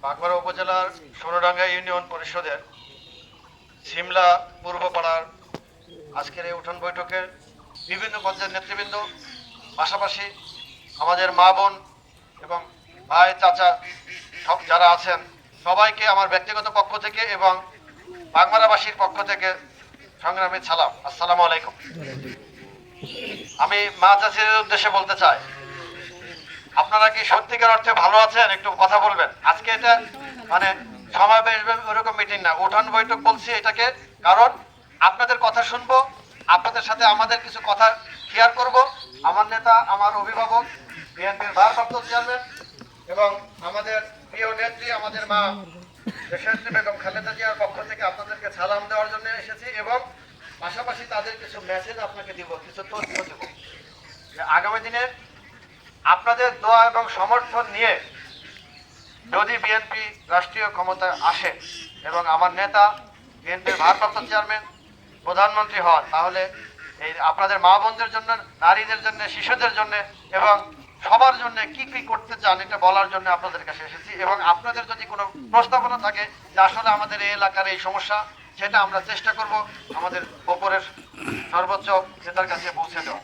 বাগমারা উপজেলার সোনাডাঙ্গা ইউনিয়ন পরিষদের সিমলা পূর্বপাড়ার আজকের এই উঠান বৈঠকের বিভিন্ন পর্যায়ের নেতৃবৃন্দ, পাশাপাশি আমাদের মা বোন এবং ভাই চাচা সব যারা আছেন সবাইকে আমার ব্যক্তিগত পক্ষ থেকে এবং বাগমারাবাসীর পক্ষ থেকে সংগ্রামী সালাম। আসসালামু আলাইকুম। আমি মা চাচির উদ্দেশ্যে বলতে চাই, আপনারা কি সত্যিকার অর্থে ভালো আছেন? একটু কথা বলবেন। আজকে এটা মানে সমাবেশ ওরকম মিটিং না, উঠান বৈঠক বলছি এটাকে, কারণ আপনাদের কথা শুনবো, আপনাদের সাথে আমাদের কিছু কথা শেয়ার করব। আমার নেতা, আমার অভিভাবক, বিএনপির ভারপ্রাপ্ত চেয়ারম্যান এবং আমাদের প্রিয় নেত্রী, আমাদের মা দেশনেত্রী বেগম খালেদা জিয়ার পক্ষ থেকে আপনাদেরকে সালাম দেওয়ার জন্য এসেছি এবং পাশাপাশি তাদের কিছু মেসেজ আপনাকে দিব, কিছু তথ্য দেব। আগামী দিনে আপনাদের দোয়া এবং সমর্থন নিয়ে যদি বিএনপি রাষ্ট্রীয় ক্ষমতায় আসে এবং আমার নেতা বিএনপির ভারপ্রাপ্ত চেয়ারম্যান প্রধানমন্ত্রী হন, তাহলে এই আপনাদের মা বোনদের জন্য, নারীদের জন্য, শিশুদের জন্য এবং সবার জন্য কি কি করতে চান এটা বলার জন্য আপনাদের কাছে এসেছি। এবং আপনাদের যদি কোনো প্রস্তাবনা থাকে যে আসলে আমাদের এই এলাকার এই সমস্যা, সেটা আমরা চেষ্টা করব আমাদের ওপরের সর্বোচ্চ নেতার কাছে পৌঁছে দেওয়া।